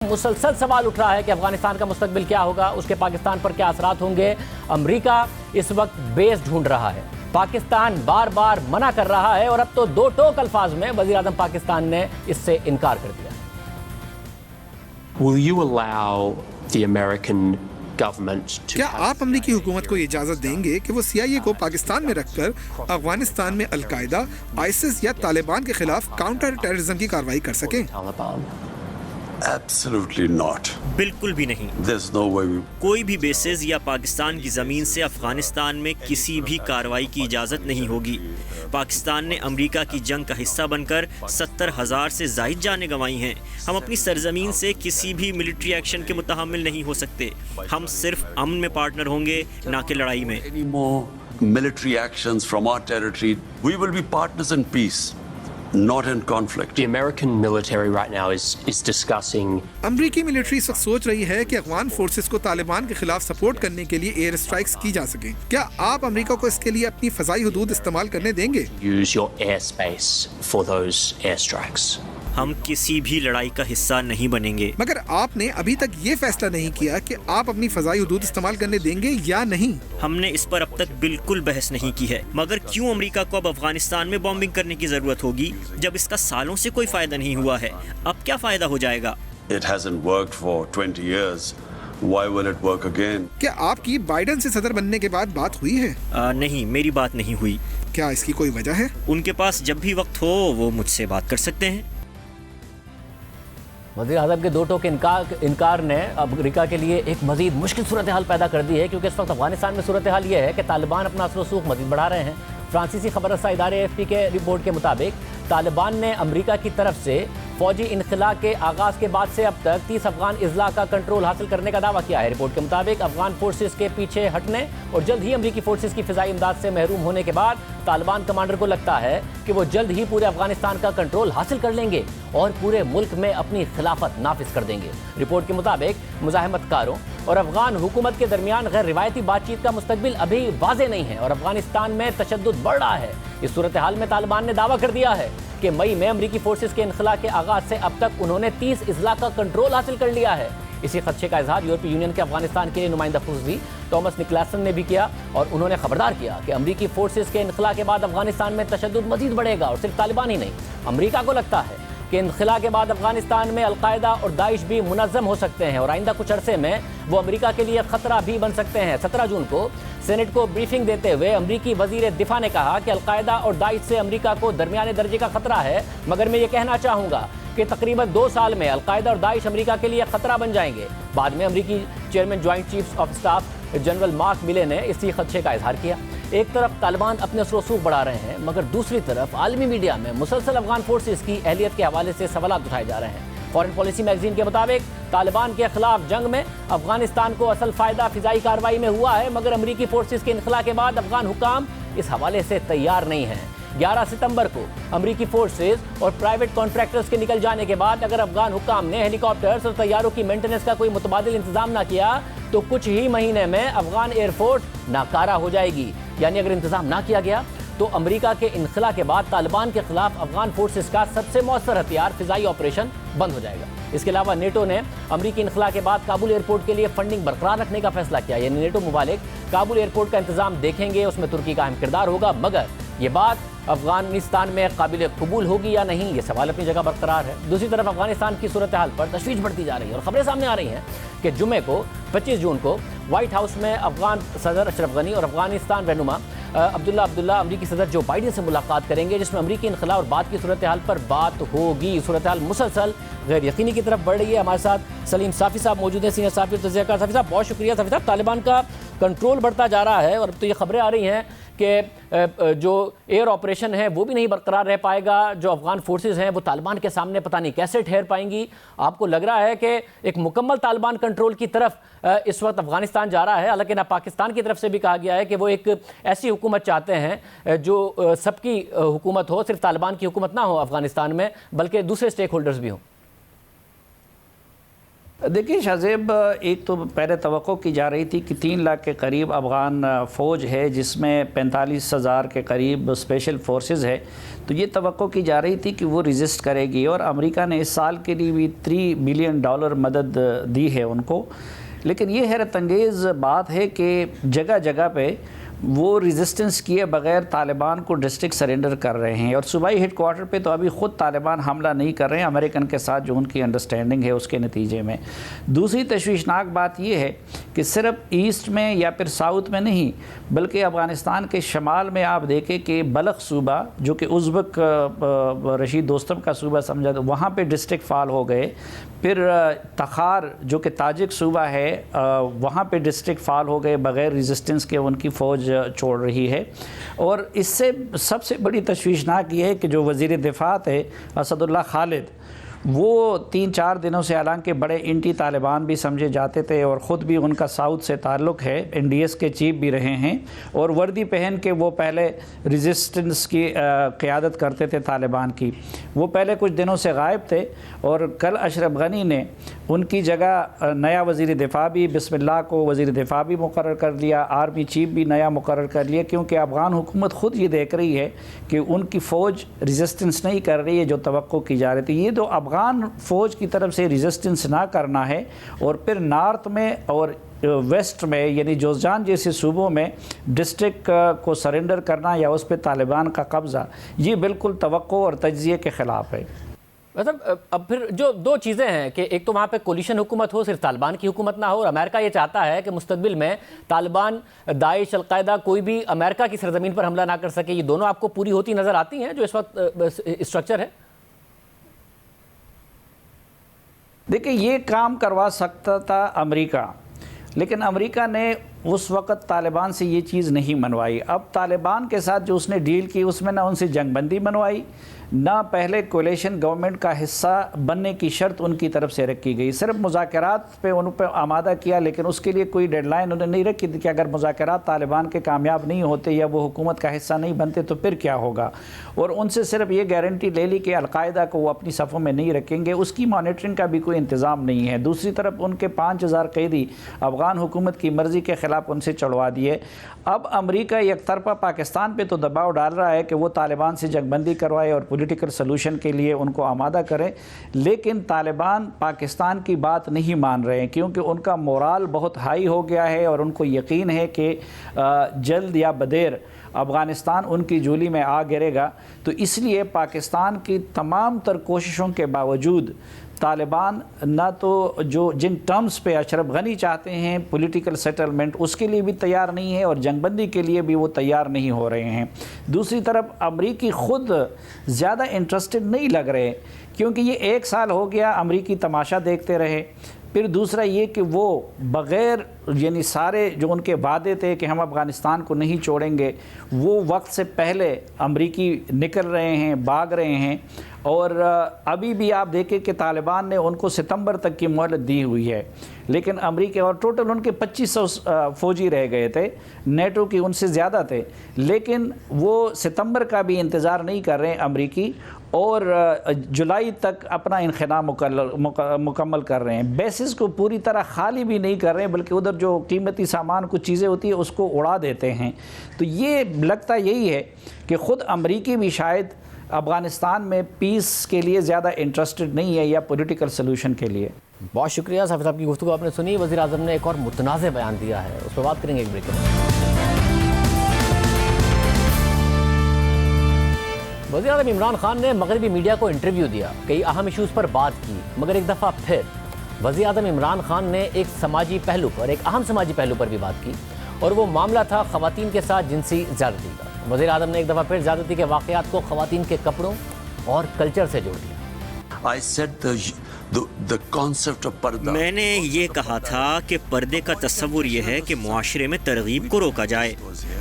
مسلسل سوال اٹھ رہا ہے کہ افغانستان کا مستقبل کیا ہوگا، اس کے پاکستان پر کیا اثرات ہوں گے۔ امریکہ اس وقت بیس ڈھونڈ رہا ہے، پاکستان بار بار منع کر رہا ہے، اور اب تو دو ٹوک الفاظ میں وزیر اعظم پاکستان نے اس سے انکار کر دیا۔ Will you allow the American government to کیا آپ امریکی حکومت کو یہ اجازت دیں گے کہ وہ CIA کو پاکستان میں رکھ کر افغانستان میں القاعدہ، آئسس یا طالبان کے خلاف کاؤنٹر ٹیررزم کی کارروائی کر سکیں؟ Taliban? Absolutely not. بالکل بھی نہیں۔ There's no way we... کوئی بھی بیسز یا پاکستان کی زمین سے افغانستان میں کسی بھی کارروائی کی اجازت نہیں ہوگی۔ پاکستان نے امریکہ کی جنگ کا حصہ بن کر 70,000 سے زائد جانیں گنوائی ہیں۔ ہم اپنی سرزمین سے کسی بھی ملٹری ایکشن کے متحمل نہیں ہو سکتے۔ ہم صرف امن میں پارٹنر ہوں گے، نہ کہ لڑائی میں۔ Any more military actions from our territory, we will be partners in peace, not in conflict. The American military right now is discussing امریکی ملٹری اس وقت سوچ رہی ہے کہ افغان فورسز کو طالبان کے خلاف سپورٹ کرنے کے لیے ایئر اسٹرائکس کی جا سکیں۔ کیا آپ امریکہ کو اس کے لیے اپنی فضائی حدود استعمال کرنے دیں گے؟ use your airspace for those airstrikes. ہم کسی بھی لڑائی کا حصہ نہیں بنیں گے۔ مگر آپ نے ابھی تک یہ فیصلہ نہیں کیا کہ آپ اپنی فضائی حدود استعمال کرنے دیں گے یا نہیں۔ ہم نے اس پر اب تک بالکل بحث نہیں کی ہے، مگر کیوں امریکہ کو اب افغانستان میں بامبنگ کرنے کی ضرورت ہوگی جب اس کا سالوں سے کوئی فائدہ نہیں ہوا ہے؟ اب کیا فائدہ ہو جائے گا؟ It hasn't worked for 20 years. Why will it work again? کیا آپ کی بائیڈن سے صدر بننے کے بعد بات ہوئی ہے؟ نہیں، میری بات نہیں ہوئی۔ کیا اس کی کوئی وجہ ہے؟ ان کے پاس جب بھی وقت ہو وہ مجھ سے بات کر سکتے ہیں۔ وزیر اعظم کے دو ٹوک انکار نے امریکہ کے لیے ایک مزید مشکل صورتحال پیدا کر دی ہے، کیونکہ اس وقت افغانستان میں صورتحال یہ ہے کہ طالبان اپنا اثر و رسوخ مزید بڑھا رہے ہیں۔ فرانسیسی خبر رساں ادارے AFP کے رپورٹ کے مطابق طالبان نے امریکہ کی طرف سے فوجی انخلاء کے آغاز کے بعد سے اب تک 30 افغان اضلاع کا کنٹرول حاصل کرنے کا دعویٰ کیا ہے۔ رپورٹ کے مطابق افغان فورسز کے پیچھے ہٹنے اور جلد ہی امریکی فورسز کی فضائی امداد سے محروم ہونے کے بعد طالبان کمانڈر کو لگتا ہے کہ وہ جلد ہی پورے افغانستان کا کنٹرول حاصل کر لیں گے اور پورے ملک میں اپنی خلافت نافذ کر دیں گے۔ رپورٹ کے مطابق مزاحمت کاروں اور افغان حکومت کے درمیان غیر روایتی بات چیت کا مستقبل ابھی واضح نہیں ہے اور افغانستان میں تشدد بڑھ رہا ہے۔ اس صورتحال میں طالبان نے دعویٰ کر دیا ہے کہ مئی میں امریکی فورسز کے انخلاء کے آغاز سے اب تک انہوں نے 30 اضلاع کا کنٹرول حاصل کر لیا ہے۔ اسی خدشے کا اظہار یورپی یونین کے افغانستان کے لیے نمائندہ خصوصی تومس نکلاسن نے بھی کیا، اور انہوں نے خبردار کیا کہ امریکی فورسز کے انخلاء کے بعد افغانستان میں تشدد مزید بڑھے گا، اور صرف طالبان ہی نہیں، امریکہ کو لگتا ہے کہ انخلاء کے بعد افغانستان میں القاعدہ اور داعش بھی منظم ہو سکتے ہیں اور آئندہ کچھ عرصے میں وہ امریکہ کے لیے خطرہ بھی بن سکتے ہیں۔ 17 جون کو سینٹ کو بریفنگ دیتے ہوئے امریکی وزیر دفاع نے کہا کہ القاعدہ اور داعش سے امریکہ کو درمیانے درجے کا خطرہ ہے، مگر میں یہ کہنا چاہوں گا کہ تقریباً 2 سال میں القاعدہ اور داعش امریکہ کے لیے خطرہ بن جائیں گے۔ بعد میں امریکی chairman joint chiefs of staff general mark ملے نے اسی خدشے کا اظہار کیا۔ ایک طرف طالبان اپنے اثر و رسوخ بڑھا رہے ہیں، مگر دوسری طرف عالمی میڈیا میں مسلسل افغان فورسز کی اہلیت کے حوالے سے سوالات اٹھائے جا رہے ہیں۔ فارن پالیسی میگزین کے مطابق طالبان کے خلاف جنگ میں افغانستان کو اصل فائدہ فضائی کارروائی میں ہوا ہے، مگر امریکی فورسز کے انخلاء کے بعد افغان حکام اس حوالے سے تیار نہیں ہیں۔ 11 ستمبر کو امریکی فورسز اور پرائیویٹ کانٹریکٹرز کے نکل جانے کے بعد اگر افغان حکام نے ہیلی کاپٹرز اور طیاروں کی مینٹیننس کا کوئی متبادل انتظام نہ کیا تو کچھ ہی مہینے میں افغان ایئر فورس ناکارہ ہو جائے گی۔ یعنی اگر انتظام نہ کیا گیا تو امریکہ کے انخلاء کے بعد طالبان کے خلاف افغان فورسز کا سب سے مؤثر ہتھیار فضائی آپریشن بند ہو جائے گا۔ اس کے علاوہ نیٹو نے امریکی انخلاء کے بعد کابل ایئرپورٹ کے لیے فنڈنگ برقرار رکھنے کا فیصلہ کیا، یعنی نیٹو ممالک کابل ایئرپورٹ کا انتظام دیکھیں گے، اس میں ترکی کا اہم کردار ہوگا، مگر یہ بات افغانستان میں قابل قبول ہوگی یا نہیں، یہ سوال اپنی جگہ برقرار ہے۔ دوسری طرف افغانستان کی صورتحال پر تشویش بڑھتی جا رہی ہے اور خبریں سامنے آ رہی ہیں کہ جمعے کو 25 جون کو وائٹ ہاؤس میں افغان صدر اشرف غنی اور افغانستان رہنما عبداللہ امریکی صدر جو بائیڈن سے ملاقات کریں گے، جس میں امریکی انخلاء اور بعد کی صورتحال پر بات ہوگی۔ صورتحال مسلسل غیر یقینی کی طرف بڑھ رہی ہے۔ ہمارے ساتھ سلیم صافی صاحب موجود ہیں، سینئر صحافی تجزیہ کار۔ صافی صاحب بہت شکریہ۔ صافی صاحب، طالبان کا کنٹرول بڑھتا جا رہا ہے اور اب تو یہ خبریں آ رہی ہیں کہ جو ایئر آپریشن ہے وہ بھی نہیں برقرار رہ پائے گا، جو افغان فورسز ہیں وہ طالبان کے سامنے پتہ نہیں کیسے ٹھہر پائیں گی۔ آپ کو لگ رہا ہے کہ ایک مکمل طالبان کنٹرول کی طرف اس وقت افغانستان جا رہا ہے؟ حالانکہ نہ پاکستان کی طرف سے بھی کہا گیا ہے کہ وہ ایک ایسی حکومت چاہتے ہیں جو سب کی حکومت ہو، صرف طالبان کی حکومت نہ ہو افغانستان میں، بلکہ دوسرے سٹیک ہولڈرز بھی ہوں۔ دیکھیے شاہزیب، ایک تو پہلے توقع کی جا رہی تھی کہ 3 لاکھ کے قریب افغان فوج ہے، جس میں 45,000 کے قریب اسپیشل فورسز ہے، تو یہ توقع کی جا رہی تھی کہ وہ ریزسٹ کرے گی، اور امریکہ نے اس سال کے لیے بھی $3 بلین مدد دی ہے ان کو۔ لیکن یہ حیرت انگیز بات ہے کہ جگہ جگہ پہ وہ ریزسٹنس کیے بغیر طالبان کو ڈسٹرکٹ سرنڈر کر رہے ہیں، اور صوبائی ہیڈ کوارٹر پہ تو ابھی خود طالبان حملہ نہیں کر رہے ہیں امریکن کے ساتھ جو ان کی انڈرسٹینڈنگ ہے اس کے نتیجے میں۔ دوسری تشویشناک بات یہ ہے کہ صرف ایسٹ میں یا پھر ساؤتھ میں نہیں، بلکہ افغانستان کے شمال میں آپ دیکھیں کہ بلخ صوبہ جو کہ ازبک رشید دوستم کا صوبہ سمجھا، وہاں پہ ڈسٹرکٹ فال ہو گئے۔ پھر تخار جو کہ تاجک صوبہ ہے، وہاں پہ ڈسٹرکٹ فال ہو گئے بغیر ریزسٹنس کے، ان کی فوج چھوڑ رہی ہے۔ اور اس سے سب سے بڑی تشویشناک یہ ہے کہ جو وزیر دفاع ہے اسد اللہ خالد، وہ 3-4 دنوں سے، حالانکہ بڑے اینٹی طالبان بھی سمجھے جاتے تھے اور خود بھی ان کا ساؤتھ سے تعلق ہے، NDS کے چیف بھی رہے ہیں، اور وردی پہن کے وہ پہلے ریزسٹنس کی قیادت کرتے تھے طالبان کی، وہ پہلے کچھ دنوں سے غائب تھے، اور کل اشرف غنی نے ان کی جگہ نیا وزیر دفاع بھی، بسم اللہ کو وزیر دفاع بھی مقرر کر لیا، آرمی چیف بھی نیا مقرر کر لیا، کیونکہ افغان حکومت خود یہ دیکھ رہی ہے کہ ان کی فوج ریزسٹنس نہیں کر رہی ہے جو توقع کی جا رہی تھی۔ یہ تو افغان فوج کی طرف سے ریزسٹنس نہ کرنا ہے، اور پھر نارتھ میں اور ویسٹ میں یعنی جوزجان جیسے صوبوں میں ڈسٹرکٹ کو سرنڈر کرنا یا اس پہ طالبان کا قبضہ، یہ بالکل توقع اور تجزیے کے خلاف ہے۔ مطلب اب پھر جو 2 چیزیں ہیں کہ ایک تو وہاں پہ کولیشن حکومت ہو، صرف طالبان کی حکومت نہ ہو، اور امریکہ یہ چاہتا ہے کہ مستقبل میں طالبان، داعش، القاعدہ کوئی بھی امریکہ کی سرزمین پر حملہ نہ کر سکے۔ یہ دونوں آپ کو پوری ہوتی نظر آتی ہیں جو اس وقت اسٹرکچر ہے؟ دیکھیں، یہ کام کروا سکتا تھا امریکہ، لیکن امریکہ نے اس وقت طالبان سے یہ چیز نہیں منوائی۔ اب طالبان کے ساتھ جو اس نے ڈیل کی، اس میں نہ ان سے جنگ بندی منوائی، نہ پہلے کولیشن گورنمنٹ کا حصہ بننے کی شرط ان کی طرف سے رکھی گئی، صرف مذاکرات پہ ان پہ آمادہ کیا، لیکن اس کے لیے کوئی ڈیڈ لائن انہوں نے نہیں رکھی تھی کہ اگر مذاکرات طالبان کے کامیاب نہیں ہوتے یا وہ حکومت کا حصہ نہیں بنتے تو پھر کیا ہوگا، اور ان سے صرف یہ گارنٹی لے لی کہ القاعدہ کو وہ اپنی صفوں میں نہیں رکھیں گے، اس کی مانیٹرنگ کا بھی کوئی انتظام نہیں ہے۔ دوسری طرف ان کے 5,000 قیدی افغان حکومت کی مرضی کے خلاف ان سے چڑھوا دیے۔ اب امریکہ یک طرفہ پاکستان پہ تو دباؤ ڈال رہا ہے کہ وہ طالبان سے جنگ بندی کروائے اور پولیٹیکل سلوشن کے لیے ان کو آمادہ کریں، لیکن طالبان پاکستان کی بات نہیں مان رہے ہیں، کیونکہ ان کا مورال بہت ہائی ہو گیا ہے اور ان کو یقین ہے کہ جلد یا بدیر افغانستان ان کی جولی میں آ گرے گا۔ تو اس لیے پاکستان کی تمام تر کوششوں کے باوجود طالبان نہ تو جن ٹرمز پہ اشرف غنی چاہتے ہیں پولیٹیکل سیٹلمنٹ، اس کے لیے بھی تیار نہیں ہے، اور جنگ بندی کے لیے بھی وہ تیار نہیں ہو رہے ہیں۔ دوسری طرف امریکی خود زیادہ انٹرسٹڈ نہیں لگ رہے، کیونکہ یہ 1 سال ہو گیا امریکی تماشا دیکھتے رہے۔ پھر دوسرا یہ کہ وہ بغیر یعنی سارے جو ان کے وعدے تھے کہ ہم افغانستان کو نہیں چھوڑیں گے، وہ وقت سے پہلے امریکی نکل رہے ہیں، بھاگ رہے ہیں، اور ابھی بھی آپ دیکھیں کہ طالبان نے ان کو ستمبر تک کی مہلت دی ہوئی ہے، لیکن امریکہ اور ٹوٹل ان کے 2500 فوجی رہ گئے تھے، نیٹو کی ان سے زیادہ تھے، لیکن وہ ستمبر کا بھی انتظار نہیں کر رہے ہیں امریکی، اور جولائی تک اپنا انخلا مکمل کر رہے ہیں۔ بیسز کو پوری طرح خالی بھی نہیں کر رہے ہیں، بلکہ ادھر جو قیمتی سامان کچھ چیزیں ہوتی ہیں اس کو اڑا دیتے ہیں۔ تو یہ لگتا یہی ہے کہ خود امریکی بھی شاید افغانستان میں پیس کے لیے زیادہ انٹرسٹڈ نہیں ہے یا پولیٹیکل سلوشن کے لیے۔ بہت شکریہ صاحب صاحب کی گفتگو آپ نے سنی۔ وزیر اعظم نے ایک اور متنازع بیان دیا ہے، اس پر بات کریں گے ایک بریک کے بعد۔ وزیر اعظم عمران خان نے مغربی میڈیا کو انٹرویو دیا، کئی اہم ایشوز پر بات کی، مگر ایک دفعہ پھر وزیر اعظم عمران خان نے ایک سماجی پہلو پر، ایک اہم سماجی پہلو پر بھی بات کی، اور وہ معاملہ تھا خواتین کے ساتھ جنسی زیادتی کا۔ وزیر اعظم نے ایک دفعہ پھر زیادتی کے واقعات کو خواتین کے کپڑوں اور کلچر سے جوڑ دیا۔ I said the concept of parda. میں نے یہ کہا تھا کہ پردے کا تصور یہ ہے کہ معاشرے میں ترغیب کو روکا جائے۔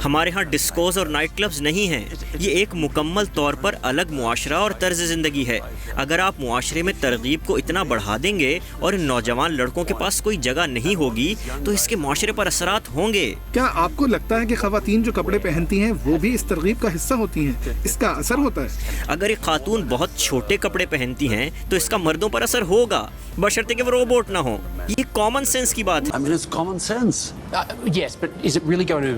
ہمارے ہاں ڈسکوز اور نائٹ کلبز نہیں ہیں، یہ ایک مکمل طور پر الگ معاشرہ اور طرز زندگی ہے۔ اگر آپ معاشرے میں ترغیب کو اتنا بڑھا دیں گے اور ان نوجوان لڑکوں کے پاس کوئی جگہ نہیں ہوگی تو اس کے معاشرے پر اثرات ہوں گے۔ کیا آپ کو لگتا ہے کہ خواتین جو کپڑے پہنتی ہیں وہ بھی اس ترغیب کا حصہ ہوتی ہیں؟ اس کا اثر ہوتا ہے؟ اگر ایک خاتون بہت چھوٹے کپڑے پہنتی ہیں تو اس کا مردوں پر اثر ہوگا بشرطے کہ وہ روبوٹ نہ ہو. یہ کامن سینس کی بات ہے. I mean, it's common sense. Yes, but is it really going to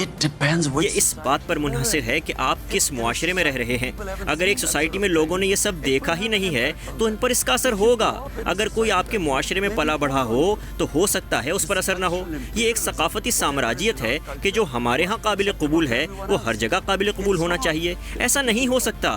It depends یہ which. اس بات پر منحصر ہے کہ آپ کس معاشرے میں رہ رہے ہیں. اگر ایک سوسائٹی میں لوگوں نے یہ سب دیکھا ہی نہیں ہے تو ان پر اس کا اثر ہوگا. اگر کوئی آپ کے معاشرے میں پلا بڑھا ہو تو ہو سکتا ہے اس پر اثر نہ ہو. یہ ایک ثقافتی سامراجیت ہے کہ جو ہمارے ہاں قابل قبول ہے وہ ہر جگہ قابل قبول ہونا چاہیے. ایسا نہیں ہو سکتا.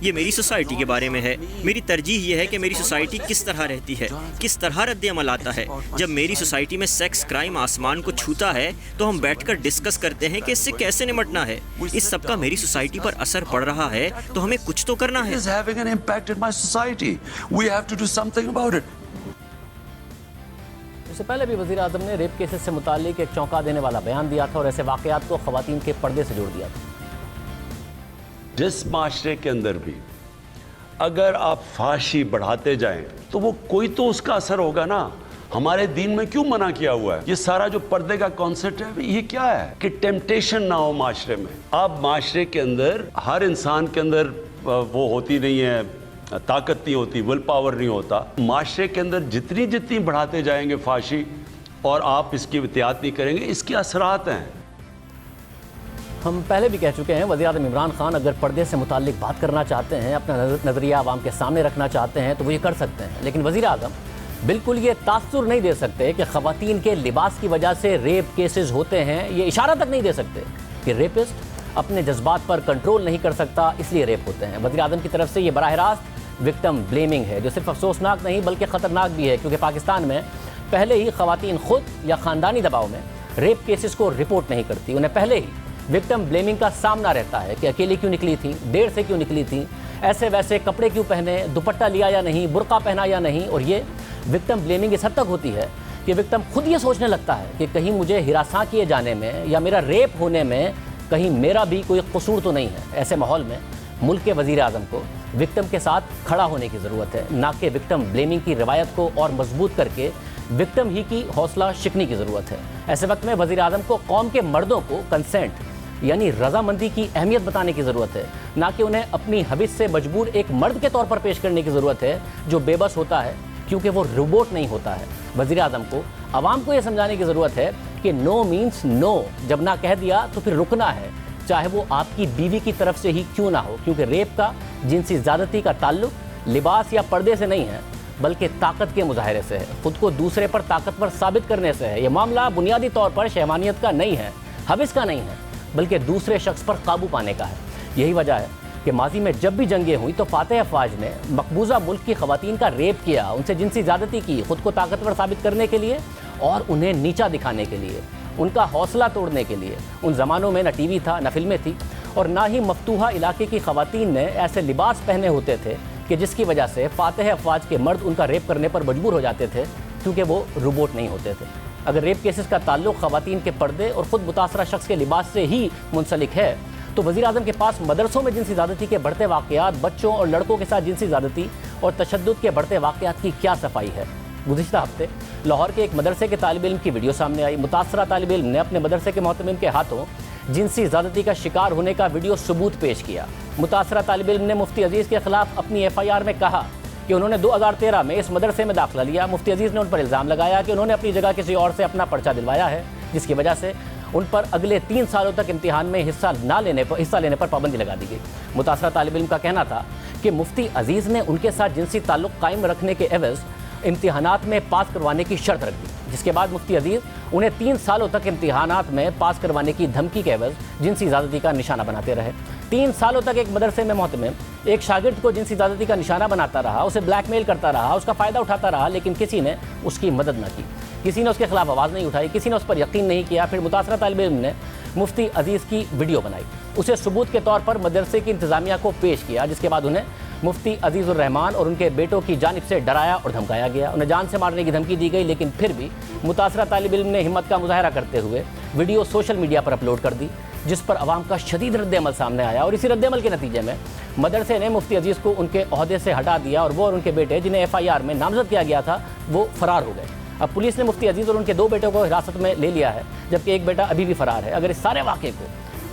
یہ میری سوسائٹی کے بارے میں ہے. میری ترجیح یہ ہے کہ میری سوسائٹی کس طرح رہتی ہے, کس طرح رد عمل آتا ہے. جب میری سوسائٹی میں سیکس کرائم آسمان کو چھوتا ہے تو ہم بیٹھ کر ڈسکس کرتے ہیں کہ اس سے کیسے نمٹنا ہے. اس سب کا میری سوسائٹی پر اثر پڑ رہا ہے تو ہمیں کچھ تو کرنا ہے. It is having an impact in my society. We have to do something about it. اس سے پہلے بھی وزیر اعظم نے ریپ کیسز سے متعلق ایک چونکا دینے والا بیان دیا تھا اور ایسے واقعات کو خواتین کے پردے سے جوڑ دیا تھا. جس معاشرے کے اندر بھی اگر آپ فحاشی بڑھاتے جائیں تو وہ کوئی تو اس کا اثر ہوگا نا. ہمارے دین میں کیوں منع کیا ہوا ہے؟ یہ سارا جو پردے کا کانسیپٹ ہے یہ کیا ہے کہ ٹیمپٹیشن نہ ہو معاشرے میں. آپ معاشرے کے اندر ہر انسان کے اندر وہ ہوتی نہیں ہے, طاقت نہیں ہوتی, ول پاور نہیں ہوتا. معاشرے کے اندر جتنی بڑھاتے جائیں گے فحاشی اور آپ اس کی احتیاط نہیں کریں گے, اس کے اثرات ہیں. ہم پہلے بھی کہہ چکے ہیں وزیر اعظم عمران خان اگر پردے سے متعلق بات کرنا چاہتے ہیں, اپنا نظریہ عوام کے سامنے رکھنا چاہتے ہیں تو وہ یہ کر سکتے ہیں. لیکن وزیر اعظم بالکل یہ تاثر نہیں دے سکتے کہ خواتین کے لباس کی وجہ سے ریپ کیسز ہوتے ہیں. یہ اشارہ تک نہیں دے سکتے کہ ریپسٹ اپنے جذبات پر کنٹرول نہیں کر سکتا اس لیے ریپ ہوتے ہیں. وزیر اعظم کی طرف سے یہ براہ راست وکٹم بلیمنگ ہے جو صرف افسوسناک نہیں بلکہ خطرناک بھی ہے, کیونکہ پاکستان میں پہلے ہی خواتین خود یا خاندانی دباؤ میں ریپ کیسز کو رپورٹ نہیں کرتی. انہیں پہلے ہی وکٹم بلیمنگ کا سامنا رہتا ہے کہ اکیلی کیوں نکلی تھیں, دیر سے کیوں نکلی تھیں, ایسے ویسے کپڑے کیوں پہنے, دوپٹہ لیا یا نہیں, برقع پہنا یا نہیں. اور یہ وکٹم بلیمنگ اس حد تک ہوتی ہے کہ وکٹم خود یہ سوچنے لگتا ہے کہ کہیں مجھے ہراساں کیے جانے میں یا میرا ریپ ہونے میں کہیں میرا بھی کوئی قصور تو نہیں ہے. ایسے ماحول میں ملک کے وزیر اعظم کو وکٹم کے ساتھ کھڑا ہونے کی ضرورت ہے, نہ کہ وکٹم بلیمنگ کی روایت کو اور مضبوط کر کے وکٹم ہی کی حوصلہ شکنی کی ضرورت ہے. ایسے وقت میں وزیر اعظم کو قوم کے مردوں کو کنسنٹ یعنی رضامندی کی اہمیت بتانے کی ضرورت ہے, نہ کہ انہیں اپنی حوث سے مجبور ایک مرد کے طور پر پیش کرنے کی ضرورت ہے جو بے بس ہوتا ہے کیونکہ وہ روبوٹ نہیں ہوتا ہے. وزیر اعظم کو عوام کو یہ سمجھانے کی ضرورت ہے کہ نو مینس نو, جب نہ کہہ دیا تو پھر رکنا ہے, چاہے وہ آپ کی بیوی کی طرف سے ہی کیوں نہ ہو. کیونکہ ریپ کا جنسی زیادتی کا تعلق لباس یا پردے سے نہیں ہے بلکہ طاقت کے مظاہرے سے ہے, خود کو دوسرے پر طاقتور ثابت کرنے سے ہے. یہ معاملہ بنیادی طور پر شہوانیت کا نہیں ہے, حوث کا نہیں ہے, بلکہ دوسرے شخص پر قابو پانے کا ہے. یہی وجہ ہے کہ ماضی میں جب بھی جنگیں ہوئیں تو فاتح افواج نے مقبوضہ ملک کی خواتین کا ریپ کیا, ان سے جنسی زیادتی کی, خود کو طاقتور ثابت کرنے کے لیے اور انہیں نیچا دکھانے کے لیے, ان کا حوصلہ توڑنے کے لیے. ان زمانوں میں نہ ٹی وی تھا, نہ فلمیں تھی, اور نہ ہی مفتوحہ علاقے کی خواتین نے ایسے لباس پہنے ہوتے تھے کہ جس کی وجہ سے فاتح افواج کے مرد ان کا ریپ کرنے پر مجبور ہو جاتے تھے کیونکہ وہ روبوٹ نہیں ہوتے تھے. اگر ریپ کیسز کا تعلق خواتین کے پردے اور خود متاثرہ شخص کے لباس سے ہی منسلک ہے تو وزیر اعظم کے پاس مدرسوں میں جنسی زیادتی کے بڑھتے واقعات, بچوں اور لڑکوں کے ساتھ جنسی زیادتی اور تشدد کے بڑھتے واقعات کی کیا صفائی ہے. گزشتہ ہفتے لاہور کے ایک مدرسے کے طالب علم کی ویڈیو سامنے آئی. متاثرہ طالب علم نے اپنے مدرسے کے محتمم کے ہاتھوں جنسی زیادتی کا شکار ہونے کا ویڈیو ثبوت پیش کیا. متاثرہ طالب علم نے مفتی عزیز کے خلاف اپنی ایف آئی آر میں کہا کہ انہوں نے 2013 میں اس مدرسے میں داخلہ لیا. مفتی عزیز نے ان پر الزام لگایا کہ انہوں نے اپنی جگہ کسی اور سے اپنا پرچہ دلوایا ہے, جس کی وجہ سے ان پر اگلے 3 سالوں تک امتحان میں حصہ لینے پر پابندی لگا دی گئی. متاثرہ طالب علم کا کہنا تھا کہ مفتی عزیز نے ان کے ساتھ جنسی تعلق قائم رکھنے کے عوض امتحانات میں پاس کروانے کی شرط رکھ دی, جس کے بعد مفتی عزیز انہیں 3 سالوں تک امتحانات میں پاس کروانے کی دھمکی کے عوض جنسی زیادتی کا نشانہ بناتے رہے. 3 سالوں تک ایک مدرسے میں محتمم ایک شاگرد کو جنسی زیادتی کا نشانہ بناتا رہا, اسے بلیک میل کرتا رہا, اس کا فائدہ اٹھاتا رہا, لیکن کسی نے اس کی مدد نہ کی, کسی نے اس کے خلاف آواز نہیں اٹھائی, کسی نے اس پر یقین نہیں کیا. پھر متاثرہ طالب علم نے مفتی عزیز کی ویڈیو بنائی, اسے ثبوت کے طور پر مدرسے کی انتظامیہ کو پیش کیا, جس کے بعد انہیں مفتی عزیز الرحمان اور ان کے بیٹوں کی جانب سے ڈرایا اور دھمکایا گیا. انہیں جان سے مارنے کی دھمکی دی گئی, لیکن پھر بھی متاثرہ طالب علم نے ہمت کا مظاہرہ کرتے ہوئے ویڈیو سوشل میڈیا پر اپلوڈ کر دی, جس پر عوام کا شدید رد عمل سامنے آیا. اور اسی رد عمل کے نتیجے میں مدرسے نے مفتی عزیز کو ان کے عہدے سے ہٹا دیا اور وہ اور ان کے بیٹے جنہیں ایف آئی آر میں نامزد کیا گیا تھا وہ فرار ہو گئے. اب پولیس نے مفتی عزیز اور ان کے 2 بیٹوں کو حراست میں لے لیا ہے، جبکہ ایک بیٹا ابھی بھی فرار ہے۔ اگر اس سارے واقعے کو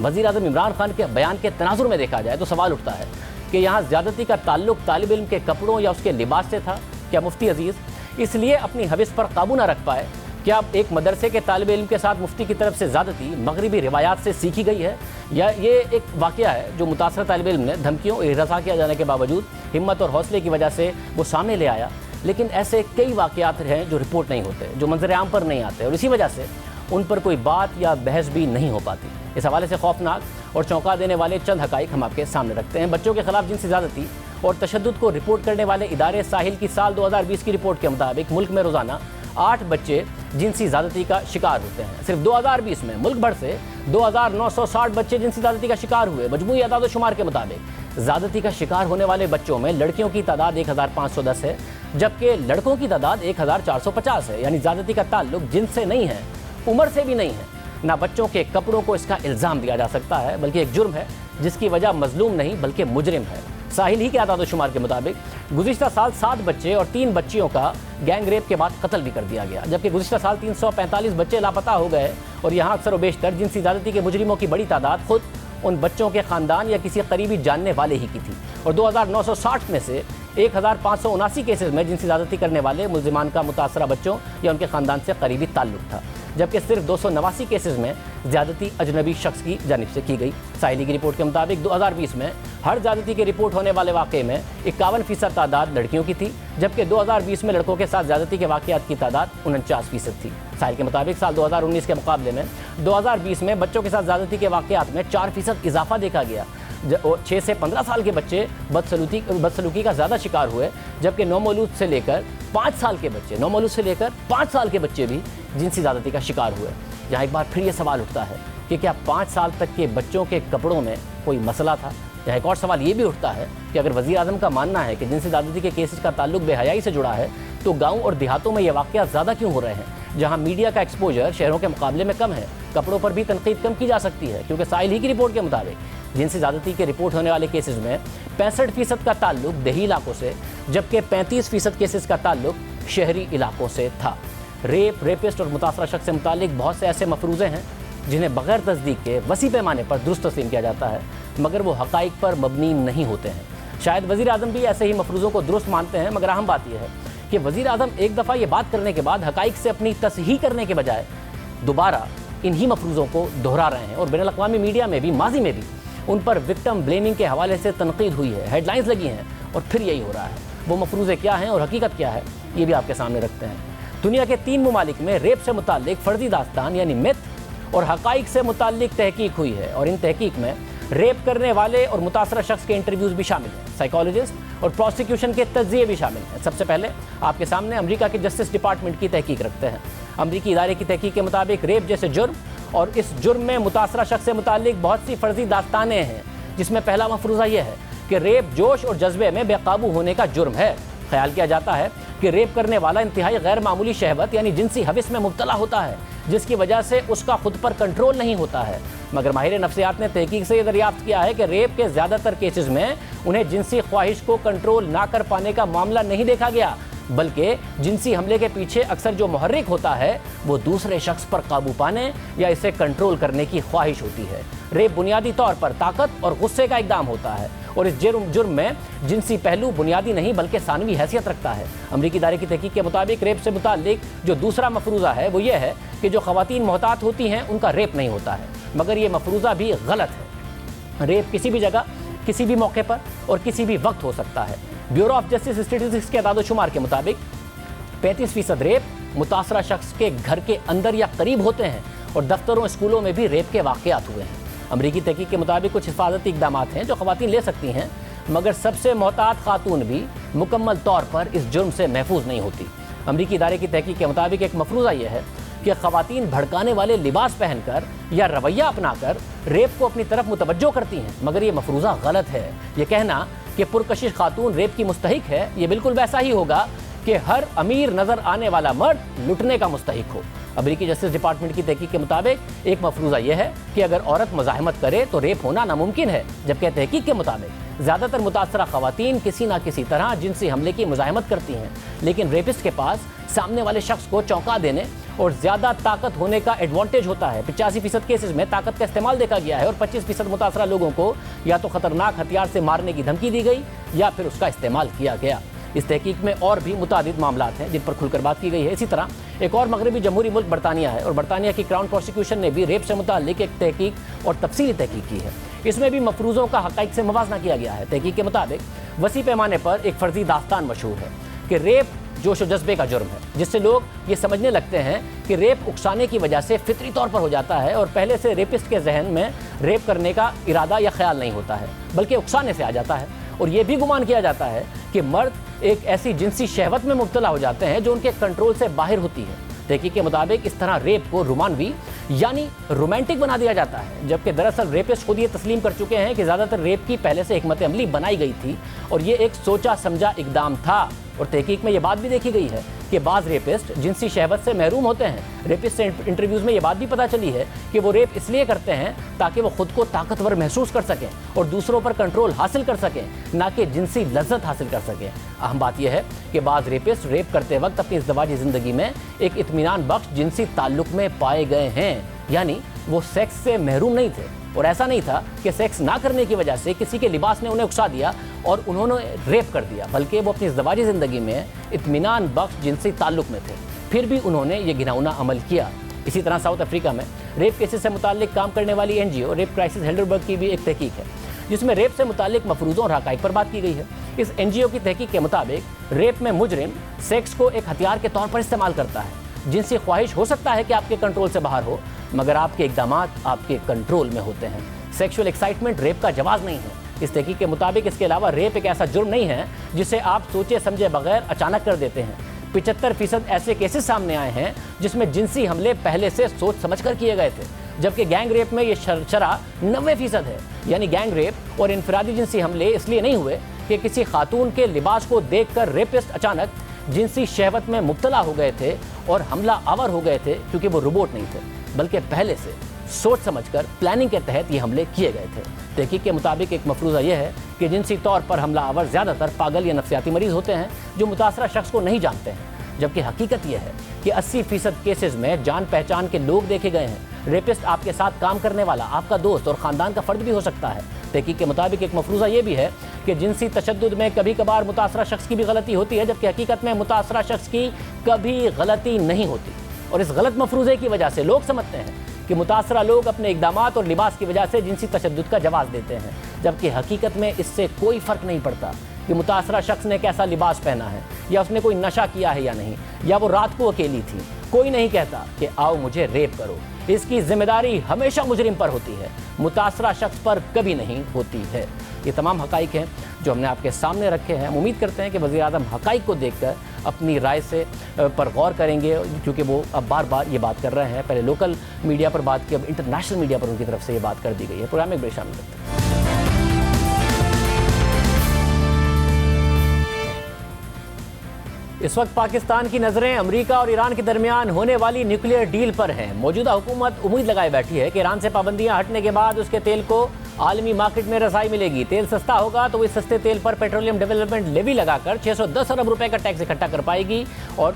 وزیر اعظم عمران خان کے بیان کے تناظر میں دیکھا جائے تو سوال اٹھتا ہے کہ یہاں زیادتی کا تعلق طالب علم کے کپڑوں یا اس کے لباس سے تھا؟ کیا مفتی عزیز اس لیے اپنی حوث پر قابو نہ رکھ پائے؟ کیا ایک مدرسے کے طالب علم کے ساتھ مفتی کی طرف سے زیادتی مغربی روایات سے سیکھی گئی ہے، یا یہ ایک واقعہ ہے جو متاثرہ طالب علم نے دھمکیوں اور رسا کیا جانے کے باوجود ہمت اور حوصلے کی وجہ سے وہ سامنے لے آیا؟ لیکن ایسے کئی واقعات ہیں جو رپورٹ نہیں ہوتے، جو منظر عام پر نہیں آتے، اور اسی وجہ سے ان پر کوئی بات یا بحث بھی نہیں ہو پاتی۔ اس حوالے سے خوفناک اور چونکا دینے والے چند حقائق ہم آپ کے سامنے رکھتے ہیں۔ بچوں کے خلاف جنسی زیادتی اور تشدد کو رپورٹ کرنے والے ادارے ساحل کی سال 2020 کی رپورٹ کے مطابق ملک میں روزانہ 8 بچے جنسی زیادتی کا شکار ہوتے ہیں۔ صرف 2020 میں ملک بھر سے 2960 بچے جنسی زیادتی کا شکار ہوئے۔ مجموعی اعداد و شمار کے مطابق زیادتی کا شکار ہونے والے بچوں میں لڑکیوں کی تعداد 1510 ہے، جبکہ لڑکوں کی تعداد 1450 ہے۔ یعنی زیادتی کا تعلق جنس سے نہیں ہے، عمر سے بھی نہیں ہے۔ نہ بچوں کے کپڑوں کو اس کا الزام دیا جا سکتا ہے، بلکہ ایک جرم ہے جس کی وجہ مظلوم نہیں بلکہ مجرم ہے۔ ساحل ہی کے اعداد و شمار کے مطابق گزشتہ سال 7 بچے اور 3 بچیوں کا گینگ ریپ کے بعد قتل بھی کر دیا گیا، جبکہ گزشتہ سال 345 بچے لاپتہ ہو گئے، اور یہاں اکثر و بیشتر جنسی زیادتی کے مجرموں کی بڑی تعداد خود ان بچوں کے خاندان یا کسی قریبی جاننے والے ہی کی تھی۔ اور 2960 میں سے 1579 کیسز میں جنسی زیادتی کرنے والے ملزمان کا متاثرہ بچوں یا ان کے خاندان سے قریبی تعلق تھا، جبکہ صرف 289 کیسز میں زیادتی اجنبی شخص کی جانب سے کی گئی۔ ساحلی کی رپورٹ کے مطابق 2020 میں ہر زیادتی کے رپورٹ ہونے والے واقعے میں 51% تعداد لڑکیوں کی تھی، جبکہ 2020 میں لڑکوں کے ساتھ زیادتی کے واقعات کی تعداد 49% تھی۔ ساحل کے مطابق سال 2019 کے مقابلے میں 2020 میں بچوں کے ساتھ زیادتی کے واقعات میں 4% اضافہ دیکھا گیا۔ 6 سے 15 سال کے بچے بدسلوکی کا زیادہ شکار ہوئے، جبکہ نومولود سے لے کر 5 سال کے بچے بھی جنسی زیادتی کا شکار ہوئے۔ یہاں ایک بار پھر یہ سوال اٹھتا ہے کہ کیا 5 سال تک کے بچوں کے کپڑوں میں کوئی مسئلہ تھا؟ یہاں ایک اور سوال یہ بھی اٹھتا ہے کہ اگر وزیر اعظم کا ماننا ہے کہ جنسی زیادتی کے کیسز کا تعلق بے حیائی سے جڑا ہے، تو گاؤں اور دیہاتوں میں یہ واقعات زیادہ کیوں ہو رہے ہیں، جہاں میڈیا کا ایکسپوجر شہروں کے مقابلے میں کم ہے؟ کپڑوں پر بھی تنقید کم کی جا سکتی ہے، کیونکہ ساحل ہی کی رپورٹ کے مطابق جنسی زیادتی کے رپورٹ ہونے والے کیسز میں 65% کا تعلق دیہی علاقوں سے، جبکہ 35% کیسز کا تعلق شہری علاقوں سے تھا۔ ریپسٹ اور متاثرہ شخص سے متعلق بہت سے ایسے مفروضے ہیں جنہیں بغیر تصدیق کے وسیع پیمانے پر درست تسلیم کیا جاتا ہے، مگر وہ حقائق پر مبنی نہیں ہوتے ہیں۔ شاید وزیر اعظم بھی ایسے ہی مفروضوں کو درست مانتے ہیں، مگر اہم بات یہ ہے کہ وزیر اعظم ایک دفعہ یہ بات کرنے کے بعد حقائق سے اپنی تصحیح کرنے کے بجائے دوبارہ انہی مفروضوں کو دہرا رہے ہیں، اور بین الاقوامی میڈیا میں بھی ماضی میں بھی ان پر وکٹم بلیمنگ کے حوالے سے تنقید ہوئی ہے، ہیڈ لائنز لگی ہیں، اور پھر یہی ہو رہا ہے۔ وہ مفروضے کیا ہیں اور حقیقت کیا ہے، یہ بھی آپ کے سامنے رکھتے ہیں۔ دنیا کے 3 ممالک میں ریپ سے متعلق فرضی داستان یعنی میتھ اور حقائق سے متعلق تحقیق ہوئی ہے، اور ان تحقیق میں ریپ کرنے والے اور متاثرہ شخص کے انٹرویوز بھی شامل ہیں، سائیکالوجسٹ اور پروسیکیوشن کے تجزیے بھی شامل ہیں۔ سب سے پہلے آپ کے سامنے امریکہ کے جسٹس ڈپارٹمنٹ کی تحقیق رکھتے ہیں۔ امریکی ادارے کی تحقیق کے مطابق ریپ جیسے جرم اور اس جرم میں متاثرہ شخص سے متعلق بہت سی فرضی داستانیں ہیں، جس میں پہلا مفروضہ یہ ہے کہ ریپ جوش اور جذبے میں بے قابو ہونے کا جرم ہے۔ خیال کیا جاتا ہے کہ ریپ کرنے والا انتہائی غیر معمولی شہوت یعنی جنسی حوث میں مبتلا ہوتا ہے، جس کی وجہ سے اس کا خود پر کنٹرول نہیں ہوتا ہے۔ مگر ماہر نفسیات نے تحقیق سے یہ دریافت کیا ہے کہ ریپ کے زیادہ تر کیسز میں انہیں جنسی خواہش کو کنٹرول نہ کر پانے کا معاملہ نہیں دیکھا گیا، بلکہ جنسی حملے کے پیچھے اکثر جو محرک ہوتا ہے وہ دوسرے شخص پر قابو پانے یا اسے کنٹرول کرنے کی خواہش ہوتی ہے۔ ریپ بنیادی طور پر طاقت اور غصے کا اقدام ہوتا ہے، اور اس جرم میں جنسی پہلو بنیادی نہیں بلکہ ثانوی حیثیت رکھتا ہے۔ امریکی ادارے کی تحقیق کے مطابق ریپ سے متعلق جو دوسرا مفروضہ ہے وہ یہ ہے کہ جو خواتین محتاط ہوتی ہیں ان کا ریپ نہیں ہوتا ہے، مگر یہ مفروضہ بھی غلط ہے۔ ریپ کسی بھی جگہ، کسی بھی موقع پر اور کسی بھی وقت ہو سکتا ہے۔ بیورو آف جسٹس اسٹیٹسٹکس کے اعداد و شمار کے مطابق 35% ریپ متاثرہ شخص کے گھر کے اندر یا قریب ہوتے ہیں، اور دفتروں اسکولوں میں بھی ریپ کے واقعات ہوئے ہیں۔ امریکی تحقیق کے مطابق کچھ حفاظتی اقدامات ہیں جو خواتین لے سکتی ہیں، مگر سب سے محتاط خاتون بھی مکمل طور پر اس جرم سے محفوظ نہیں ہوتی۔ امریکی ادارے کی تحقیق کے مطابق ایک مفروضہ یہ ہے کہ خواتین بھڑکانے والے لباس پہن کر یا رویہ اپنا کر ریپ کو اپنی طرف متوجہ کرتی ہیں، مگر یہ مفروضہ غلط ہے۔ یہ کہنا کہ پرکشش خاتون ریپ کی مستحق ہے، یہ بالکل ویسا ہی ہوگا کہ ہر امیر نظر آنے والا مرد لٹنے کا مستحق ہو۔ امریکی جسٹس ڈپارٹمنٹ کی تحقیق کے مطابق ایک مفروضہ یہ ہے کہ اگر عورت مزاحمت کرے تو ریپ ہونا ناممکن ہے، جبکہ تحقیق کے مطابق زیادہ تر متاثرہ خواتین کسی نہ کسی طرح جنسی حملے کی مزاحمت کرتی ہیں، لیکن ریپسٹ کے پاس سامنے والے شخص کو چونکا دینے اور زیادہ طاقت ہونے کا ایڈوانٹیج ہوتا ہے۔ 85% کیسز میں طاقت کا استعمال دیکھا گیا ہے اور 25% متاثرہ لوگوں کو یا تو خطرناک ہتھیار سے مارنے کی دھمکی دی گئی یا پھر اس کا استعمال کیا گیا۔ اس تحقیق میں اور بھی متعدد معاملات ہیں جن پر کھل کر بات کی گئی ہے۔ اسی طرح ایک اور مغربی جمہوری ملک برطانیہ ہے اور برطانیہ کی کراؤن پروسیکیوشن نے بھی ریپ سے متعلق ایک تحقیق اور تفصیلی تحقیق کی ہے۔ اس میں بھی مفروضوں کا حقائق سے موازنہ کیا گیا ہے۔ تحقیق کے مطابق وسیع پیمانے پر ایک فرضی داستان مشہور ہے کہ ریپ جوش و جذبے کا جرم ہے، جس سے لوگ یہ سمجھنے لگتے ہیں کہ ریپ اکسانے کی وجہ سے فطری طور پر ہو جاتا ہے اور پہلے سے ریپسٹ کے ذہن میں ریپ کرنے کا ارادہ یا خیال نہیں ہوتا ہے بلکہ اکسانے سے آ جاتا ہے، اور یہ بھی گمان کیا جاتا ہے کہ مرد ایک ایسی جنسی شہوت میں مبتلا ہو جاتے ہیں جو ان کے کنٹرول سے باہر ہوتی ہے۔ تحقیق کے مطابق اس طرح ریپ کو رومانوی یعنی رومانٹک بنا دیا جاتا ہے، جبکہ دراصل ریپسٹ خود یہ تسلیم کر چکے ہیں کہ زیادہ تر ریپ کی پہلے سے حکمت عملی بنائی گئی تھی اور یہ ایک سوچا سمجھا اقدام تھا۔ اور تحقیق میں یہ بات بھی دیکھی گئی ہے کہ بعض ریپسٹ جنسی شہوت سے محروم ہوتے ہیں۔ ریپسٹ سے انٹرویوز میں یہ بات بھی پتہ چلی ہے کہ وہ ریپ اس لیے کرتے ہیں تاکہ وہ خود کو طاقتور محسوس کر سکیں اور دوسروں پر کنٹرول حاصل کر سکیں، نہ کہ جنسی لذت حاصل کر سکیں۔ اہم بات یہ ہے کہ بعض ریپسٹ ریپ کرتے وقت اپنی ازدواجی زندگی میں ایک اطمینان بخش جنسی تعلق میں پائے گئے ہیں، یعنی وہ سیکس سے محروم نہیں تھے، اور ایسا نہیں تھا کہ سیکس نہ کرنے کی وجہ سے کسی کے لباس نے انہیں اکسا دیا اور انہوں نے ریپ کر دیا، بلکہ وہ اپنی ازدواجی زندگی میں اطمینان بخش جنسی تعلق میں تھے، پھر بھی انہوں نے یہ گھناؤنا عمل کیا۔ اسی طرح ساؤتھ افریقہ میں ریپ کیسز سے متعلق کام کرنے والی NGO ریپ کرائسس ہیلڈربرگ کی بھی ایک تحقیق ہے جس میں ریپ سے متعلق مفروضوں اور حقائق پر بات کی گئی ہے۔ اس NGO کی تحقیق کے مطابق ریپ میں مجرم سیکس کو ایک ہتھیار کے طور پر استعمال کرتا ہے۔ جنسی خواہش ہو سکتا ہے کہ آپ کے کنٹرول سے باہر ہو، مگر آپ کے اقدامات آپ کے کنٹرول میں ہوتے ہیں۔ سیکشول ایکسائٹمنٹ ریپ کا جواز نہیں ہے۔ اس تحقیق کے مطابق اس کے علاوہ ریپ ایک ایسا جرم نہیں ہے جسے آپ سوچے سمجھے بغیر اچانک کر دیتے ہیں۔ 75% ایسے کیسز سامنے آئے ہیں جس میں جنسی حملے پہلے سے سوچ سمجھ کر کیے گئے تھے، جبکہ گینگ ریپ میں یہ شرح 90% ہے۔ یعنی گینگ ریپ اور انفرادی جنسی حملے اس لیے نہیں ہوئے کہ کسی خاتون کے لباس کو دیکھ کر ریپسٹ اچانک جنسی شہوت میں مبتلا ہو گئے تھے اور حملہ آور ہو گئے تھے، کیونکہ وہ روبوٹ نہیں تھے بلکہ پہلے سے سوچ سمجھ کر پلاننگ کے تحت یہ حملے کیے گئے تھے۔ تحقیق کے مطابق ایک مفروضہ یہ ہے کہ جنسی طور پر حملہ آور زیادہ تر پاگل یا نفسیاتی مریض ہوتے ہیں جو متاثرہ شخص کو نہیں جانتے ہیں، جبکہ حقیقت یہ ہے کہ 80% کیسز میں جان پہچان کے لوگ دیکھے گئے ہیں۔ ریپسٹ آپ کے ساتھ کام کرنے والا آپ کا دوست اور خاندان کا فرد بھی ہو سکتا ہے۔ تحقیق کے مطابق ایک مفروضہ یہ بھی ہے کہ جنسی تشدد میں کبھی کبھار متاثرہ شخص کی بھی غلطی ہوتی ہے، جبکہ حقیقت میں متاثرہ شخص کی کبھی غلطی نہیں ہوتی، اور اس غلط مفروضے کی وجہ سے لوگ سمجھتے ہیں کہ متاثرہ لوگ اپنے اقدامات اور لباس کی وجہ سے جنسی تشدد کا جواز دیتے ہیں، جبکہ حقیقت میں اس سے کوئی فرق نہیں پڑتا کہ متاثرہ شخص نے کیسا لباس پہنا ہے، یا اس نے کوئی نشہ کیا ہے یا نہیں، یا وہ رات کو اکیلی تھی۔ کوئی نہیں کہتا کہ آؤ مجھے ریپ کرو۔ اس کی ذمہ داری ہمیشہ مجرم پر ہوتی ہے، متاثرہ شخص پر کبھی نہیں ہوتی ہے۔ یہ تمام حقائق ہیں جو ہم نے آپ کے سامنے رکھے ہیں۔ ہم امید کرتے ہیں کہ وزیر اعظم حقائق کو دیکھ کر اپنی رائے سے پر غور کریں گے، کیونکہ وہ اب بار بار یہ بات کر رہے ہیں۔ پہلے لوکل میڈیا پر بات کی، اب انٹرنیشنل میڈیا پر ان کی طرف سے یہ بات کر دی گئی ہے۔ پروگرام میں بڑے شامل کرتے ہیں۔ اس وقت پاکستان کی نظریں امریکہ اور ایران کے درمیان ہونے والی نیوکلیئر ڈیل پر ہیں۔ موجودہ حکومت امید لگائے بیٹھی ہے کہ ایران سے پابندیاں ہٹنے کے بعد اس کے تیل کو عالمی مارکیٹ میں رسائی ملے گی۔ تیل سستا ہوگا تو وہ اس سستے تیل پر پیٹرولیم ڈیولپمنٹ لیوی لگا کر 610 ارب روپے کا ٹیکس اکٹھا کر پائے گی اور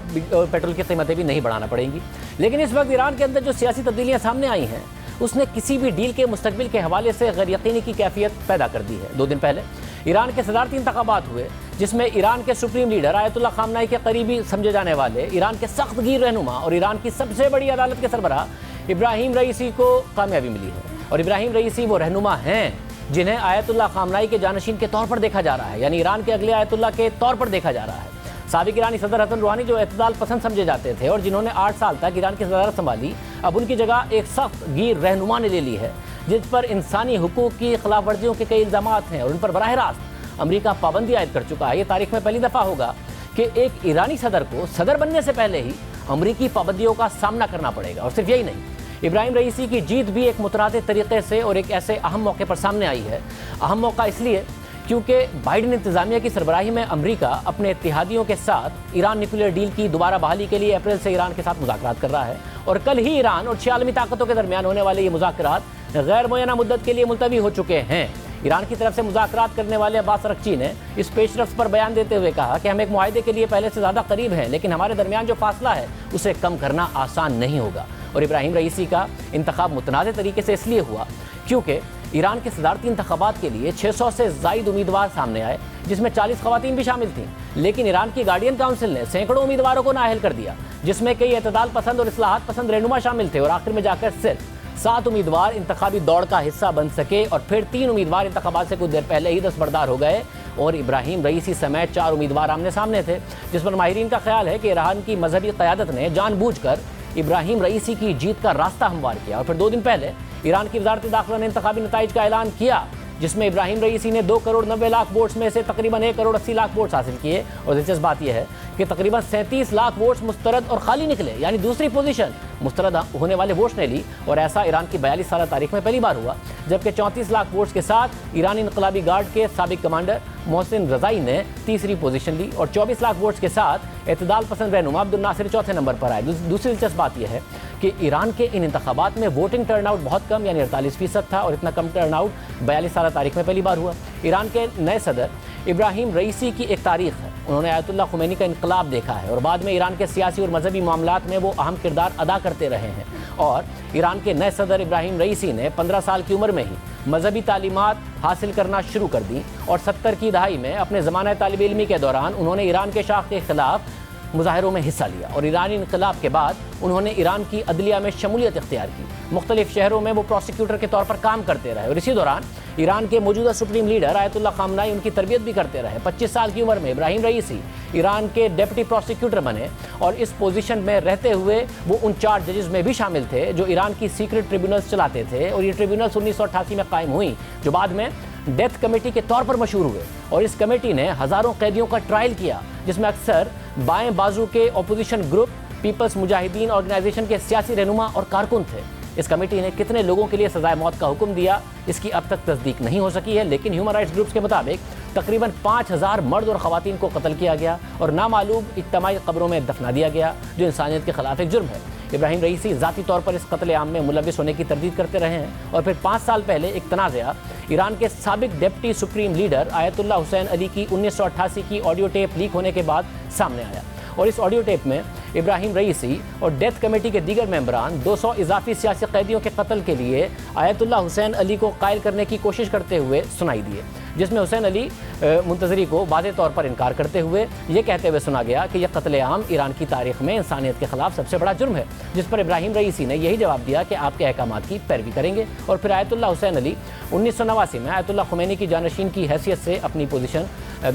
پیٹرول کی قیمتیں بھی نہیں بڑھانا پڑیں گی۔ لیکن اس وقت ایران کے اندر جو سیاسی تبدیلیاں سامنے آئی ہیں اس نے کسی بھی ڈیل کے مستقبل کے حوالے سے غیر یقینی کی کیفیت پیدا کر دی ہے۔ 2 دن پہلے ایران کے صدارتی انتخابات ہوئے جس میں ایران کے سپریم لیڈر آیت اللہ خامنائی کے قریبی سمجھے جانے والے ایران کے سخت گیر رہنما اور ایران کی سب سے بڑی عدالت کے سربراہ ابراہیم رئیسی کو کامیابی ملی ہے۔ اور ابراہیم رئیسی وہ رہنما ہیں جنہیں آیت اللہ خامنائی کے جانشین کے طور پر دیکھا جا رہا ہے، یعنی ایران کے اگلے آیت اللہ کے طور پر دیکھا جا رہا ہے۔ سابق ایرانی صدر حسن روحانی جو اعتدال پسند سمجھے جاتے تھے اور جنہوں نے 8 سال تک ایران کی صدارت سنبھالی، اب ان کی جگہ ایک سخت گیر رہنما نے لے لی ہے جس پر انسانی حقوق کی خلاف ورزیوں کے کئی الزامات ہیں اور ان پر براہ راست امریکہ پابندی عائد کر چکا ہے۔ یہ تاریخ میں پہلی دفعہ ہوگا کہ ایک ایرانی صدر کو صدر بننے سے پہلے ہی امریکی پابندیوں کا سامنا کرنا پڑے گا۔ اور صرف یہی نہیں، ابراہیم رئیسی کی جیت بھی ایک مترادف طریقے سے اور ایک ایسے اہم موقع پر سامنے آئی ہے۔ اہم موقع اس لیے کیونکہ بائیڈن انتظامیہ کی سربراہی میں امریکہ اپنے اتحادیوں کے ساتھ ایران نیوکلیئر ڈیل کی دوبارہ بحالی کے لیے اپریل سے ایران کے ساتھ مذاکرات کر رہا ہے، اور کل ہی ایران اور 6 عالمی طاقتوں کے درمیان ہونے والے یہ مذاکرات غیر معینہ مدت کے لیے ملتوی ہو چکے ہیں۔ ایران کی طرف سے مذاکرات کرنے والے عباس ارغچی نے اس پیش رفت پر بیان دیتے ہوئے کہا کہ ہم ایک معاہدے کے لیے پہلے سے زیادہ قریب ہیں، لیکن ہمارے درمیان جو فاصلہ ہے اسے کم کرنا آسان نہیں ہوگا۔ اور ابراہیم رئیسی کا انتخاب متنازع طریقے سے اس لیے ہوا کیونکہ ایران کے صدارتی انتخابات کے لیے 600 سے زائد امیدوار سامنے آئے، جس میں 40 خواتین بھی شامل تھیں، لیکن ایران کی گارڈین کونسل نے سینکڑوں امیدواروں کو نااہل کر دیا، جس میں کئی اعتدال پسند اور اصلاحات پسند رہنما شامل تھے، اور آخر میں جا کر صرف 7 امیدوار انتخابی دوڑ کا حصہ بن سکے، اور پھر 3 امیدوار انتخابات سے کچھ دیر پہلے ہی دستبردار ہو گئے، اور ابراہیم رئیسی سمیت 4 امیدوار آمنے سامنے تھے، جس پر ماہرین کا خیال ہے کہ ایران کی مذہبی قیادت نے جان بوجھ کر ابراہیم رئیسی کی جیت کا راستہ ہموار کیا۔ اور پھر 2 دن پہلے ایران کی وزارت داخلہ نے انتخابی نتائج کا اعلان کیا، جس میں ابراہیم رئیسی نے 2 کروڑ 90 لاکھ ووٹس میں سے تقریباً 1 کروڑ 80 لاکھ ووٹس حاصل کیے، اور دلچسپ بات یہ ہے کہ تقریباً 37 لاکھ ووٹس مسترد اور خالی نکلے، یعنی دوسری پوزیشن مسترد ہونے والے ووٹس نے لی، اور ایسا ایران کی 42 سالہ تاریخ میں پہلی بار ہوا، جبکہ 34 لاکھ ووٹس کے ساتھ ایرانی انقلابی گارڈ کے سابق کمانڈر محسن رضائی نے تیسری پوزیشن لی، اور 24 لاکھ ووٹس کے ساتھ اعتدال پسند رہنما عبد الناصر چوتھے نمبر پر آئے۔ دوسری دلچسپ بات یہ ہے کہ ایران کے ان انتخابات میں ووٹنگ ٹرن آؤٹ بہت کم، یعنی 48% تھا، اور اتنا کم ٹرن آؤٹ 42 سالہ تاریخ میں پہلی بار ہوا۔ ایران کے نئے صدر ابراہیم رئیسی کی ایک تاریخ ہے، انہوں نے آیت اللہ خمینی کا انقلاب دیکھا ہے، اور بعد میں ایران کے سیاسی اور مذہبی معاملات میں وہ اہم کردار ادا کرتے رہے ہیں، اور ایران کے نئے صدر ابراہیم رئیسی نے 15 سال کی عمر میں ہی مذہبی تعلیمات حاصل کرنا شروع کر دی، اور 70 کی دہائی میں اپنے زمانہ طالب علمی کے دوران انہوں نے ایران کے شاہ کے خلاف مظاہروں میں حصہ لیا، اور ایرانی انقلاب کے بعد انہوں نے ایران کی عدلیہ میں شمولیت اختیار کی، مختلف شہروں میں وہ پروسیکیوٹر کے طور پر کام کرتے رہے، اور اسی دوران ایران کے موجودہ سپریم لیڈر آیت اللہ خامنائی ان کی تربیت بھی کرتے رہے۔ 25 سال کی عمر میں ابراہیم رئیسی ایران کے ڈیپٹی پروسیکیوٹر بنے، اور اس پوزیشن میں رہتے ہوئے وہ ان 4 ججز میں بھی شامل تھے جو ایران کی سیکرٹ ٹریبیونلز چلاتے تھے، اور یہ ٹریبیونلز 1988 میں قائم ہوئیں، جو بعد میں ڈیتھ کمیٹی کے طور پر مشہور ہوئے، اور اس کمیٹی نے ہزاروں قیدیوں کا ٹرائل کیا، جس میں اکثر بائیں بازو کے اپوزیشن گروپ پیپلز مجاہدین آرگنائزیشن کے سیاسی رہنما اور کارکن تھے۔ اس کمیٹی نے کتنے لوگوں کے لیے سزائے موت کا حکم دیا اس کی اب تک تصدیق نہیں ہو سکی ہے، لیکن ہیومن رائٹس گروپس کے مطابق تقریباً 5000 مرد اور خواتین کو قتل کیا گیا اور نامعلوم اجتماعی قبروں میں دفنا دیا گیا، جو انسانیت کے خلاف ایک جرم ہے۔ ابراہیم رئیسی ذاتی طور پر اس قتل عام میں ملوث ہونے کی تردید کرتے رہے ہیں، اور پھر 5 سال پہلے ایک تنازعہ ایران کے سابق ڈپٹی سپریم لیڈر آیت اللہ حسین علی کی 1988 کی آڈیو ٹیپ لیک ہونے کے بعد سامنے آیا، اور اس آڈیو ٹیپ میں ابراہیم رئیسی اور ڈیتھ کمیٹی کے دیگر ممبران 200 اضافی سیاسی قیدیوں کے قتل کے لیے آیت اللہ حسین علی کو قائل کرنے کی کوشش کرتے ہوئے سنائی دیے، جس میں حسین علی منتظری کو واضح طور پر انکار کرتے ہوئے یہ کہتے ہوئے سنا گیا کہ یہ قتل عام ایران کی تاریخ میں انسانیت کے خلاف سب سے بڑا جرم ہے، جس پر ابراہیم رئیسی نے یہی جواب دیا کہ آپ کے احکامات کی پیروی کریں گے، اور پھر آیت اللہ حسین علی 1989 میں آیت اللہ خمینی کی جانشین کی حیثیت سے اپنی پوزیشن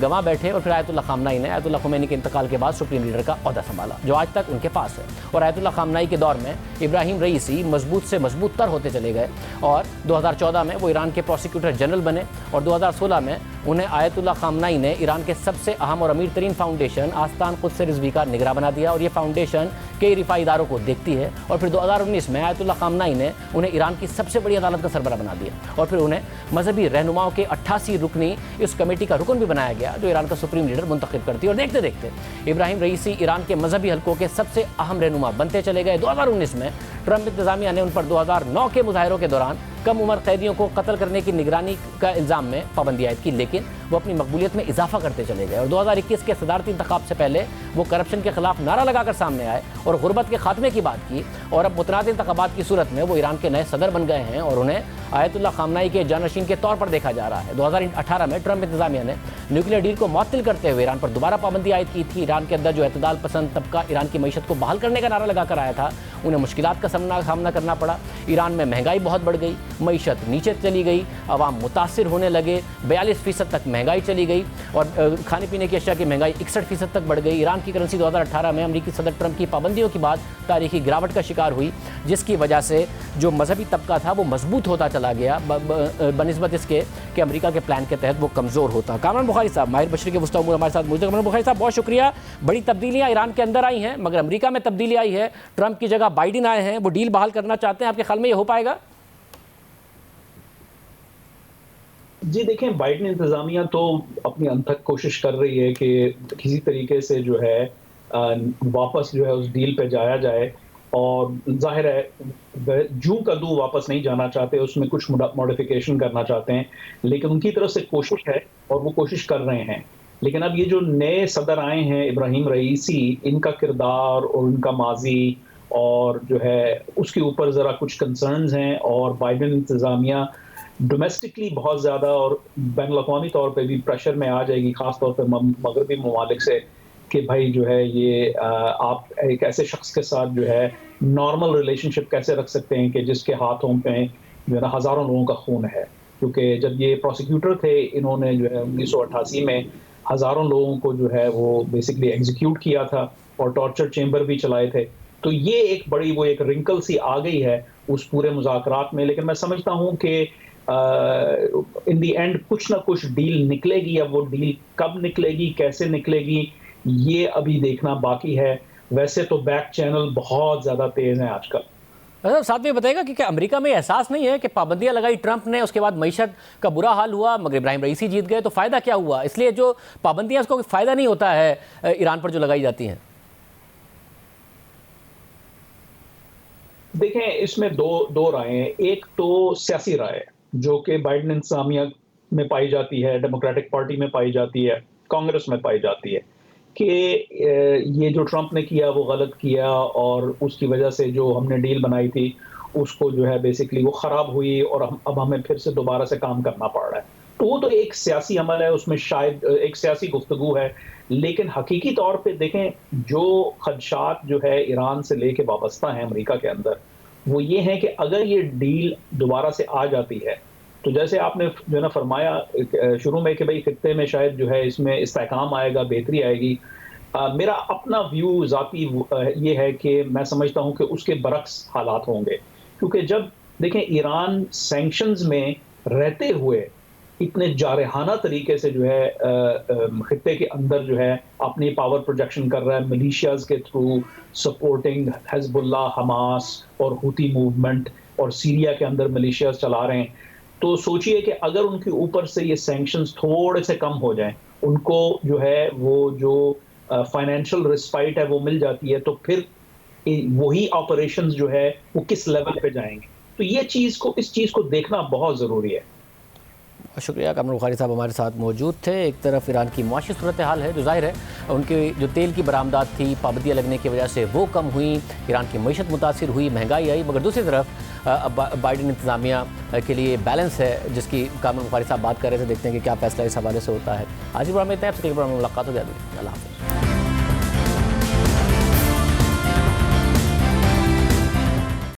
گنوا بیٹھے، اور پھر آیت اللہ خامنائی نے آیت اللہ خمینی کے انتقال کے بعد سپریم لیڈر کا عہدہ سنبھالا، جو آج تک ان کے پاس ہے۔ اور آیت اللہ خامنائی کے دور میں ابراہیم رئیسی مضبوط سے مضبوط تر ہوتے چلے گئے، اور 2014 میں وہ ایران کے پروسیکیوٹر جنرل بنے، اور 2016 میں انہیں آیت اللہ خامنائی نے ایران کے سب سے اہم اور امیر ترین فاؤنڈیشن آستان قدس رضوی کا نگراں بنا دیا، اور یہ فاؤنڈیشن کئی رفائی اداروں کو دیکھتی ہے، اور پھر 2019 میں آیت اللہ خامنائی نے انہیں ایران کی سب سے بڑی عدالت کا سربراہ بنا دیا، اور پھر انہیں مذہبی رہنماؤں کے 88 رکنی اس کمیٹی کا رکن بھی بنایا گیا جو ایران کا سپریم لیڈر منتخب کرتی ہے، اور دیکھتے دیکھتے ابراہیم رئیسی ایران کے مذہبی حلقوں کے سب سے اہم رہنما بنتے چلے گئے۔ 2019 میں ٹرمپ انتظامیہ نے ان پر 2009 کے مظاہروں کے دوران کم عمر قیدیوں کو قتل کرنے کی نگرانی کا الزام میں پابندی عائد کی، لیکن وہ اپنی مقبولیت میں اضافہ کرتے چلے گئے، اور 2021 کے صدارتی انتخاب سے پہلے وہ کرپشن کے خلاف نعرہ لگا کر سامنے آئے اور غربت کے خاتمے کی بات کی، اور اب متنازع انتخابات کی صورت میں وہ ایران کے نئے صدر بن گئے ہیں، اور انہیں آیت اللہ خامنائی کے جانشین کے طور پر دیکھا جا رہا ہے۔ 2018 میں ٹرمپ انتظامیہ نے نیوکلیئر ڈیل کو معطل کرتے ہوئے ایران پر دوبارہ پابندی عائد کی تھی۔ ایران کے اندر جو اعتدال پسند طبقہ ایران کی معیشت کو بحال کرنے کا نعرہ لگا کر آیا تھا، انہیں مشکلات کا سامنا کرنا پڑا۔ ایران میں مہنگائی بہت بڑھ گئی، معیشت نیچے چلی گئی، عوام متاثر ہونے لگے، 42% تک مہنگائی چلی گئی، اور کھانے پینے کی اشیاء کی مہنگائی 61% تک بڑھ گئی۔ ایران کی کرنسی 2018 میں امریکی صدر ٹرمپ کی پابندیوں کے بعد تاریخی گراوٹ کا شکار ہوئی، جس کی وجہ سے جو مذہبی طبقہ تھا وہ مضبوط ہوتا چلا گیا بنسبت اس کے کہ امریکہ کے پلان کے تحت وہ کمزور ہوتا۔ کامران بخاری صاحب، ماہر بشری کے وسطی امور ہمارے ساتھ موجود ہیں۔ کامران بخاری صاحب بہت شکریہ۔ بڑی تبدیلیاں ایران کے اندر آئی ہیں، مگر امریکہ میں تبدیلی آئی ہے، ٹرمپ کی جگہ بائیڈن آئے ہیں، وہ ڈیل بحال کرنا چاہتے ہیں، آپ کے خیال میں یہ ہو پائے گا؟ جی دیکھیں، بائیڈن انتظامیہ تو اپنی انتھک کوشش کر رہی ہے کہ کسی طریقے سے جو ہے واپس جو ہے اس ڈیل پہ جایا جائے، اور ظاہر ہے جوں کا دوں واپس نہیں جانا چاہتے, اس میں کچھ موڈیفیکیشن کرنا چاہتے ہیں, لیکن ان کی طرف سے کوشش ہے اور وہ کوشش کر رہے ہیں. لیکن اب یہ جو نئے صدر آئے ہیں ابراہیم رئیسی, ان کا کردار اور ان کا ماضی اور جو ہے اس کے اوپر ذرا کچھ کنسرنز ہیں, اور بائیڈن انتظامیہ ڈومیسٹکلی بہت زیادہ اور بین الاقوامی طور پہ بھی پریشر میں آ جائے گی, خاص طور پہ مغربی ممالک سے, کہ بھائی جو ہے یہ آپ ایک ایسے شخص کے ساتھ جو ہے نارمل ریلیشن شپ کیسے رکھ سکتے ہیں کہ جس کے ہاتھوں پہ جو ہے نا ہزاروں لوگوں کا خون ہے. کیونکہ جب یہ پروسیکیوٹر تھے, انہوں نے جو ہے 1988 میں ہزاروں لوگوں کو جو ہے وہ بیسکلی ایگزیکیوٹ کیا تھا اور ٹارچر چیمبر بھی چلائے تھے. تو یہ ایک بڑی وہ ایک رنکل سی آ گئی ہے اس پورے مذاکرات میں. لیکن میں سمجھتا ہوں کہ ان دی اینڈ کچھ نہ کچھ ڈیل نکلے گی. اب وہ ڈیل کب نکلے گی, کیسے نکلے گی, یہ ابھی دیکھنا باقی ہے. ویسے تو بیک چینل بہت زیادہ تیز ہیں آج کل. ساتھ میں بتائے گا کہ امریکہ میں احساس نہیں ہے کہ پابندیاں لگائی ٹرمپ نے, اس کے بعد معیشت کا برا حال ہوا, مگر ابراہیم رئیسی جیت گئے, تو فائدہ کیا ہوا؟ اس لیے جو پابندیاں اس کو فائدہ نہیں ہوتا ہے ایران پر جو لگائی جاتی ہیں. دیکھیں اس میں دو رائے ہیں. ایک تو سیاسی رائے جو کہ بائیڈن انتظامیہ میں پائی جاتی ہے, ڈیموکریٹک پارٹی میں پائی جاتی ہے, کانگریس میں پائی جاتی ہے, کہ یہ جو ٹرمپ نے کیا وہ غلط کیا, اور اس کی وجہ سے جو ہم نے ڈیل بنائی تھی اس کو جو ہے بیسکلی وہ خراب ہوئی, اور اب ہمیں پھر سے دوبارہ سے کام کرنا پڑ رہا ہے. تو وہ تو ایک سیاسی عمل ہے, اس میں شاید ایک سیاسی گفتگو ہے. لیکن حقیقی طور پہ دیکھیں جو خدشات جو ہے ایران سے لے کے وابستہ ہیں امریکہ کے اندر, وہ یہ ہیں کہ اگر یہ ڈیل دوبارہ سے آ جاتی ہے تو جیسے آپ نے جو ہے نا فرمایا شروع میں کہ بھئی خطے میں شاید جو ہے اس میں استحکام آئے گا, بہتری آئے گی. میرا اپنا ویو ذاتی یہ ہے کہ میں سمجھتا ہوں کہ اس کے برعکس حالات ہوں گے. کیونکہ جب دیکھیں ایران سینکشنز میں رہتے ہوئے اتنے جارحانہ طریقے سے جو ہے خطے کے اندر جو ہے اپنی پاور پروجیکشن کر رہا ہے, ملیشیاز کے تھرو سپورٹنگ حزب اللہ, حماس اور ہوتی موومنٹ, اور سیریا کے اندر ملیشیاز چلا رہے ہیں, تو سوچئے کہ اگر ان کے اوپر سے یہ سینکشنز تھوڑے سے کم ہو جائیں, ان کو جو ہے وہ جو فائنینشیل رسپائٹ ہے وہ مل جاتی ہے, تو پھر وہی آپریشنز جو ہے وہ کس لیول پہ جائیں گے. تو یہ اس چیز کو دیکھنا بہت ضروری ہے. شکریہ. کامران بخاری صاحب ہمارے ساتھ موجود تھے. ایک طرف ایران کی معاشی صورتحال ہے جو ظاہر ہے ان کی جو تیل کی برآمدات تھی پابندیاں لگنے کی وجہ سے وہ کم ہوئیں, ایران کی معیشت متاثر ہوئی, مہنگائی آئی, مگر دوسری طرف بائیڈن انتظامیہ کے لیے بیلنس ہے جس کی کامران بخاری صاحب بات کر رہے تھے. دیکھتے ہیں کہ کیا فیصلہ اس حوالے سے ہوتا ہے. آج کے پروگرام میں اتنا ہے, پھر اگلے پروگرام میں ملاقات ہو جائے گی. اللہ حافظ.